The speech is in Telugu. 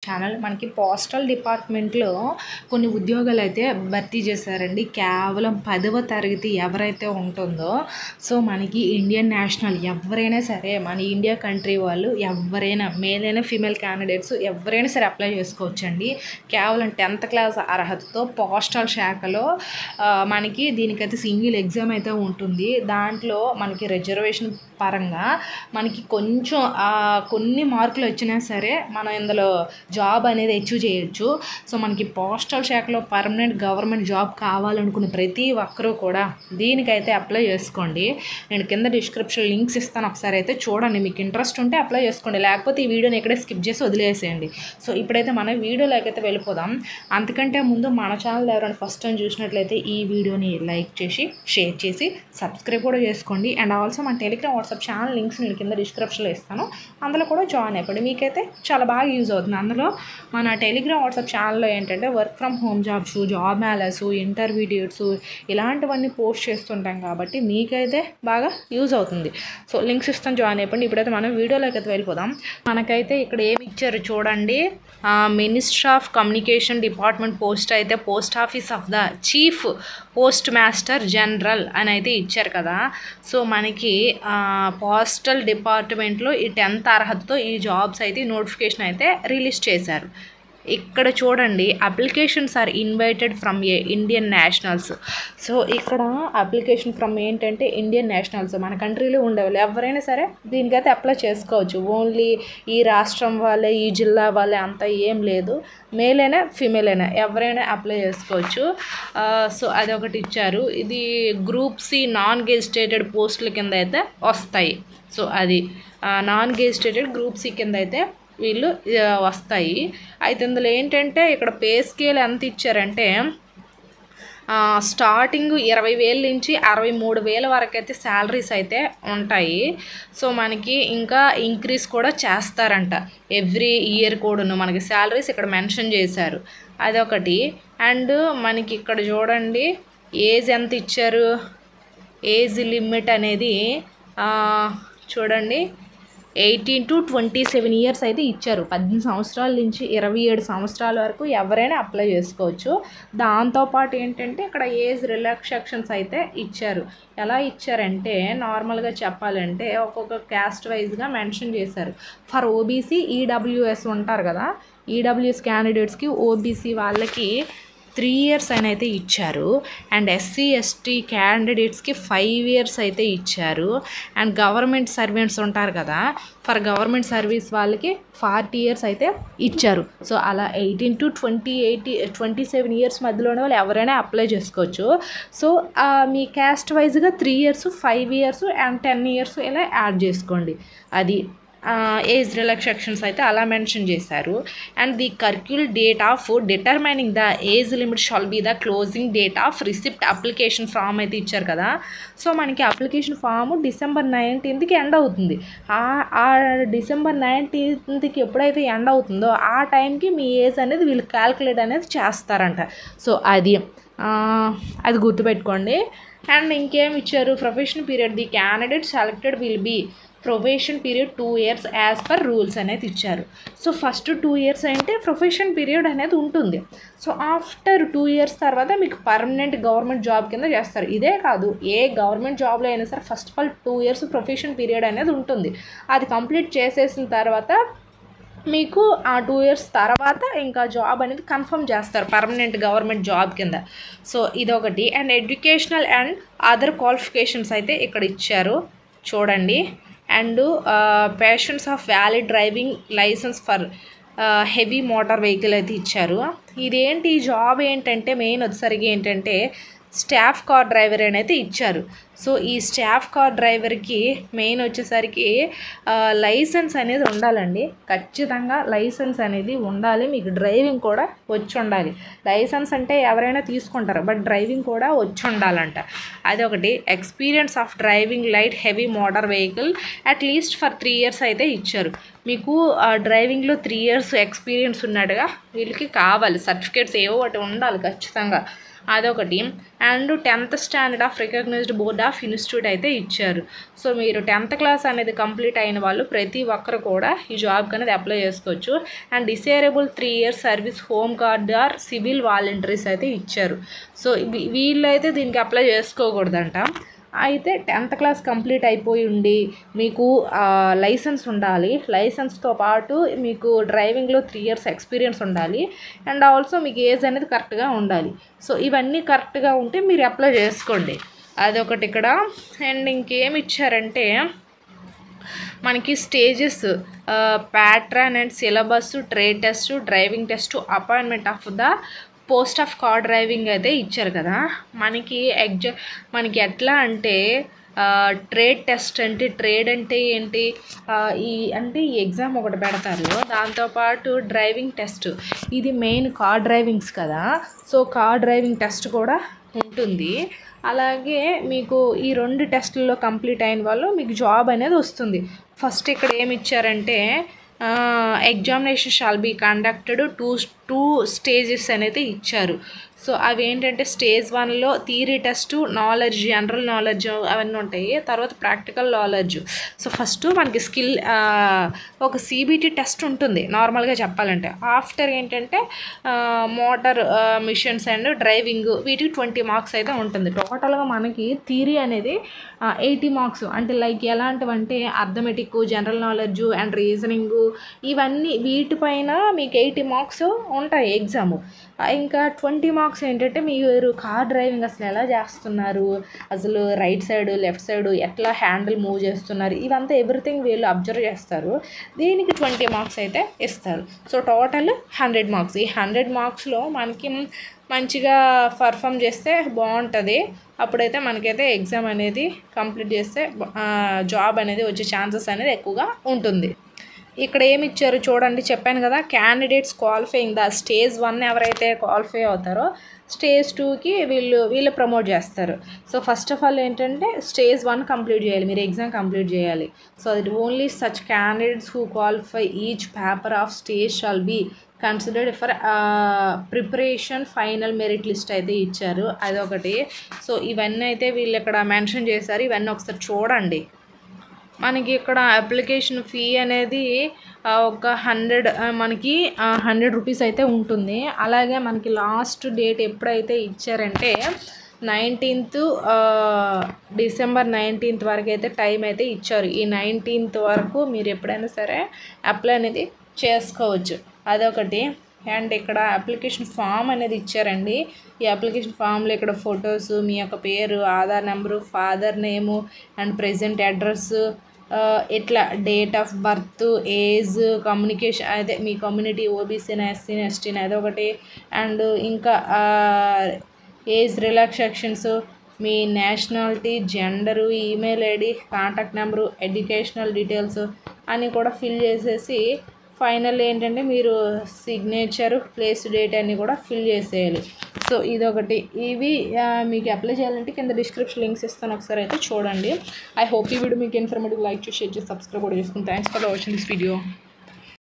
ఛానల్. మనకి పోస్టల్ డిపార్ట్మెంట్లో కొన్ని ఉద్యోగాలు అయితే భర్తీ చేశారండి. కేవలం 10వ తరగతి ఎవరైతే ఉంటుందో, సో మనకి ఇండియన్ నేషనల్ ఎవరైనా సరే, మన ఇండియా కంట్రీ వాళ్ళు ఎవరైనా, మేల్ అయినా ఫీమేల్ క్యాండిడేట్స్ ఎవరైనా సరే అప్లై చేసుకోవచ్చండి. కేవలం 10th క్లాస్ అర్హతతో పోస్టల్ శాఖలో మనకి దీనికైతే సింగిల్ ఎగ్జామ్ అయితే ఉంటుంది. దాంట్లో మనకి రిజర్వేషన్ పరంగా మనకి కొంచెం కొన్ని మార్కులు వచ్చినా సరే మనం ఇందులో జాబ్ అనేది అచీవ్ చేయొచ్చు. సో మనకి పోస్టల్ శాఖలో పర్మనెంట్ గవర్నమెంట్ జాబ్ కావాలనుకున్న ప్రతి ఒక్కరూ కూడా దీనికైతే అప్లై చేసుకోండి. నేను కింద డిస్క్రిప్షన్ లింక్స్ ఇస్తాను, ఒకసారి అయితే చూడండి. మీకు ఇంట్రెస్ట్ ఉంటే అప్లై చేసుకోండి, లేకపోతే ఈ వీడియోని ఇక్కడే స్కిప్ చేసి వదిలేసేయండి. సో ఇప్పుడైతే మనం వీడియోలోకి అయితే వెళ్ళిపోదాం. అంతకంటే ముందు మన ఛానల్ ఎవరైనా ఫస్ట్ టైం చూసినట్లయితే ఈ వీడియోని లైక్ చేసి, షేర్ చేసి, సబ్స్క్రైబ్ కూడా చేసుకోండి. అండ్ ఆల్సో మన టెలిగ్రామ్ వాట్సాప్ ఛానల్ లింక్స్ నేను కింద డిస్క్రిప్షన్లో ఇస్తాను, అందులో కూడా జాయిన్ అయిపోండి. మీకైతే చాలా బాగా యూజ్ అవుతుంది. అందులో మన టెలిగ్రామ్ వాట్సాప్ ఛానల్లో ఏంటంటే work from home jobs, job melas, interview dates ఇలాంటివన్నీ పోస్ట్ చేస్తుంటాం కాబట్టి మీకైతే బాగా యూజ్ అవుతుంది. సో లింక్స్ ఇస్తాను, జాయిన్ అయిపోండి. ఇప్పుడైతే మనం వీడియోలోకి అయితే వెళ్ళిపోదాం. మనకైతే ఇక్కడ ఏమి ఇచ్చారు చూడండి. Ministry of communication department post అయితే post office of the chief post master general అని అయితే ఇచ్చారు కదా. సో మనకి పోస్టల్ డిపార్ట్మెంట్లో ఈ 10th అర్హతతో ఈ జాబ్స్ అయితే నోటిఫికేషన్ అయితే రిలీజ్ చేశారు. ఇక్కడ చూడండి, applications are invited from Indian nationals. So ఇక్కడ అప్లికేషన్ ఫ్రమ్ ఏంటంటే ఇండియన్ నేషనల్స్, మన కంట్రీలో ఉండేవాళ్ళు ఎవరైనా సరే దీనికైతే అప్లై చేసుకోవచ్చు. ఓన్లీ ఈ రాష్ట్రం వాళ్ళే, ఈ జిల్లా వాళ్ళే అంత ఏం లేదు. మేల్ అయినా ఫీమేల్ అయినా ఎవరైనా అప్లై చేసుకోవచ్చు. సో అదొకటి ఇచ్చారు. ఇది గ్రూప్ సి నాన్ గెజిటేటెడ్ పోస్టుల కింద అయితే వస్తాయి. సో అది నాన్ గెజిటేటెడ్ గ్రూప్ సి కింద అయితే వీళ్ళు వస్తాయి. అయితే ఇందులో ఏంటంటే ఇక్కడ పే స్కేల్ ఎంత ఇచ్చారంటే స్టార్టింగ్ 20,000 నుంచి 63,000 వరకు అయితే శాలరీస్ అయితే ఉంటాయి. సో మనకి ఇంకా ఇంక్రీజ్ కూడా చేస్తారంట ఎవ్రీ ఇయర్ కూడాను. మనకి శాలరీస్ ఇక్కడ మెన్షన్ చేశారు, అదొకటి. అండ్ మనకి ఇక్కడ చూడండి ఏజ్ ఎంత ఇచ్చారు, ఏజ్ లిమిట్ అనేది చూడండి 18 to 27 ఇయర్స్ అయితే ఇచ్చారు. 18 సంవత్సరాల నుంచి 27 సంవత్సరాల వరకు ఎవరైనా అప్లై చేసుకోవచ్చు. దాంతోపాటు ఏంటంటే ఇక్కడ ఏజ్ రిలాక్సేషన్స్ అయితే ఇచ్చారు. ఎలా ఇచ్చారంటే నార్మల్గా చెప్పాలంటే ఒక్కొక్క క్యాస్ట్ వైజ్గా మెన్షన్ చేశారు. ఫర్ ఓబీసీ, ఈడబ్ల్యూఎస్ ఉంటారు కదా, ఈడబ్ల్యూఎస్ క్యాండిడేట్స్కి, ఓబీసీ వాళ్ళకి 3 ఇయర్స్ అని అయితే ఇచ్చారు. అండ్ ఎస్సీ ఎస్టీ క్యాండిడేట్స్కి 5 ఇయర్స్ అయితే ఇచ్చారు. అండ్ గవర్నమెంట్ సర్వెంట్స్ ఉంటారు కదా, ఫర్ గవర్నమెంట్ సర్వీస్ వాళ్ళకి 40 ఇయర్స్ అయితే ఇచ్చారు. సో అలా 18 to 27 ఇయర్స్ మధ్యలోనే వాళ్ళు ఎవరైనా అప్లై చేసుకోవచ్చు. సో మీ క్యాస్ట్ వైజ్గా 3 ఇయర్స్, 5 ఇయర్స్ అండ్ 10 ఇయర్స్ ఇలా యాడ్ చేసుకోండి. అది ఏజ్ రిలాక్సేషన్స్ అయితే అలా మెన్షన్ చేశారు. And the circular date of determining the age limit shall be the closing date of receipt application form అయితే ఇచ్చారు కదా. సో మనకి application form December 19th end అవుతుంది. ఆ December 19th ఎప్పుడైతే ఎండ్ అవుతుందో ఆ టైంకి మీ ఏజ్ అనేది వీళ్ళు క్యాల్కులేట్ అనేది చేస్తారంట. సో అది గుర్తుపెట్టుకోండి. అండ్ ఇంకేం ఇచ్చారు, profession period the candidate selected will be profession period 2 years as per rules అనేది ఇచ్చారు. సో ఫస్ట్ 2 ఇయర్స్ అంటే ప్రొఫెషన్ పీరియడ్ అనేది ఉంటుంది. సో ఆఫ్టర్ 2 ఇయర్స్ తర్వాత మీకు పర్మనెంట్ గవర్నమెంట్ జాబ్ కింద చేస్తారు. ఇదే కాదు, ఏ గవర్నమెంట్ జాబ్లో అయినా సరే first of all 2 years profession period అనేది ఉంటుంది. అది కంప్లీట్ చేసేసిన తర్వాత మీకు ఆ 2 ఇయర్స్ తర్వాత ఇంకా జాబ్ అనేది కన్ఫర్మ్ చేస్తారు పర్మనెంట్ గవర్నమెంట్ జాబ్ కింద. సో ఇదొకటి. And educational and other qualifications అయితే ఇక్కడ ఇచ్చారు చూడండి. And patience of valid driving licence for heavy motor vehicle అయితే ఇచ్చారు. ఇదేంటి ఈ జాబ్ ఏంటంటే మెయిన్ వచ్చేసరికి ఏంటంటే స్టాఫ్ కార్ డ్రైవర్ అని అయితే ఇచ్చారు. సో ఈ స్టాఫ్ కార్ డ్రైవర్కి మెయిన్ వచ్చేసరికి లైసెన్స్ అనేది ఉండాలండి. ఖచ్చితంగా లైసెన్స్ అనేది ఉండాలి. మీకు డ్రైవింగ్ కూడా వచ్చి ఉండాలి. లైసెన్స్ అంటే ఎవరైనా తీసుకుంటారు, బట్ డ్రైవింగ్ కూడా వచ్చి ఉండాలంట. అదొకటి. Experience of driving light heavy motor vehicle at least for 3 years అయితే ఇచ్చారు. మీకు డ్రైవింగ్లో 3 ఇయర్స్ ఎక్స్పీరియన్స్ ఉన్నట్టుగా వీళ్ళకి కావాలి. సర్టిఫికేట్స్ ఏవో ఒకటి ఉండాలి ఖచ్చితంగా. అదొకటి. And 10th standard of recognised board of institute అయితే ఇచ్చారు. సో మీరు 10th క్లాస్ అనేది కంప్లీట్ అయిన వాళ్ళు ప్రతి ఒక్కరు కూడా ఈ జాబ్కి అనేది అప్లై చేసుకోవచ్చు. And desirable 3 years service home guard or civil volunteers అయితే ఇచ్చారు. సో వీళ్ళైతే దీనికి అప్లై చేసుకోకూడదంట. అయితే 10th క్లాస్ కంప్లీట్ అయిపోయి ఉండి మీకు లైసెన్స్ ఉండాలి. లైసెన్స్తో పాటు మీకు డ్రైవింగ్లో 3 years ఎక్స్పీరియన్స్ ఉండాలి. అండ్ ఆల్సో మీకు ఏజ్ అనేది కరెక్ట్గా ఉండాలి. సో ఇవన్నీ కరెక్ట్గా ఉంటే మీరు అప్లై చేసుకోండి. అదొకటి ఇక్కడ. అండ్ ఇంకేమి ఇచ్చారంటే మనకి stages pattern and syllabus, trade test, driving test, appointment of the post of car driving అయితే ఇచ్చారు కదా. మనకి ఎట్లా అంటే ట్రేడ్ టెస్ట్ అంటే ట్రేడ్ అంటే ఏంటి, ఈ ఎగ్జామ్ ఒకటి పెడతారు. దాంతోపాటు డ్రైవింగ్ టెస్ట్, ఇది మెయిన్ కార్ డ్రైవింగ్స్ కదా. సో కార్ డ్రైవింగ్ టెస్ట్ కూడా ఉంటుంది. అలాగే మీకు ఈ 2 టెస్టుల్లో కంప్లీట్ అయిన వాళ్ళు మీకు జాబ్ అనేది వస్తుంది. ఫస్ట్ ఇక్కడ ఏమి ఇచ్చారంటే examination shall be conducted two stages అనేది ఇచ్చారు. సో అవి ఏంటంటే స్టేజ్ 1లో theory test, knowledge, general knowledge అవన్నీ ఉంటాయి. తర్వాత ప్రాక్టికల్ నాలెడ్జ్. సో ఫస్ట్ మనకి స్కిల్ ఒక సిబిటి టెస్ట్ ఉంటుంది నార్మల్గా చెప్పాలంటే. ఆఫ్టర్ ఏంటంటే మోటార్ మిషన్స్ అండ్ డ్రైవింగ్, వీటికి 20 marks అయితే ఉంటుంది. టోటల్గా మనకి థియరీ అనేది 80 marks. అంటే లైక్ ఎలాంటివంటే arithmetic, general knowledge and reasoning, ఇవన్నీ వీటిపైన మీకు 80 marks ఉంటాయి ఎగ్జాము. ఇంకా 20 marks ఏంటంటే మీరు కార్ డ్రైవింగ్ అసలు ఎలా చేస్తున్నారు, అసలు రైట్ సైడ్ లెఫ్ట్ సైడ్ ఎట్లా హ్యాండిల్ మూవ్ చేస్తున్నారు, ఇవంతా ఎవ్రీథింగ్ వీళ్ళు అబ్జర్వ్ చేస్తారు. దీనికి 20 marks అయితే ఇస్తారు. So total 100 marks. ఈ 100 marksలో మనకి మంచిగా పర్ఫామ్ చేస్తే బాగుంటుంది. అప్పుడైతే మనకైతే ఎగ్జామ్ అనేది కంప్లీట్ చేస్తే జాబ్ అనేది వచ్చే ఛాన్సెస్ అనేది ఎక్కువగా ఉంటుంది. ఇక్కడ ఏమి ఇచ్చారు చూడండి, చెప్పాను కదా క్యాండిడేట్స్ క్వాలిఫైయింగ్ ద స్టేజ్ 1 ఎవరైతే క్వాలిఫై అవుతారో స్టేజ్ 2కి వీళ్ళు ప్రమోట్ చేస్తారు. సో ఫస్ట్ ఆఫ్ ఆల్ ఏంటంటే స్టేజ్ 1 కంప్లీట్ చేయాలి, మీరు ఎగ్జామ్ కంప్లీట్ చేయాలి. So it only such candidates who qualify each paper of stage shall be considered for preparation final merit list అయితే ఇచ్చారు. అదొకటి. సో ఇవన్నీ అయితే వీళ్ళు ఇక్కడ మెన్షన్ చేశారు. ఇవన్నీ ఒకసారి చూడండి. మనకి ఇక్కడ అప్లికేషన్ ఫీ అనేది ఒక 100 రూపీస్ అయితే ఉంటుంది. అలాగే మనకి లాస్ట్ డేట్ ఎప్పుడైతే ఇచ్చారంటే 19th December 19th వరకు అయితే టైం అయితే ఇచ్చారు. ఈ 19th వరకు మీరు ఎప్పుడైనా సరే అప్లై అనేది చేసుకోవచ్చు. అదొకటి. అండ్ ఇక్కడ అప్లికేషన్ ఫామ్ అనేది ఇచ్చారండి. ఈ అప్లికేషన్ ఫామ్లో ఇక్కడ ఫొటోస్, మీ యొక్క పేరు, Aadhaar number, father name and present address, ఇట్లా date of birth, age, communication, అదే మీ కమ్యూనిటీ ఓబీసీనా ఎస్సీనా ఎస్టీనా అదొకటి. అండ్ ఇంకా ఏజ్ రిలాక్సేషన్స్, మీ nationality, gender, email ID, contact number, educational details అని కూడా ఫిల్ చేసేసి ఫైనల్ ఏంటంటే మీరు సిగ్నేచర్, ప్లేస్, డేట్ అన్నీ కూడా ఫిల్ చేసేయాలి. సో ఇదొకటి. ఇవి మీకు అప్లై చేయాలంటే కింద డిస్క్రిప్షన్ లింక్స్ ఇస్తాను, ఒకసారి అయితే చూడండి. ఐ హోప్ ఈ వీడియో మీకు ఇన్ఫర్మేటివ్. లైక్ చేసి షేర్ చేసి సబ్స్క్రైబ్ కూడా చేసుకుని. Thanks for watching this video.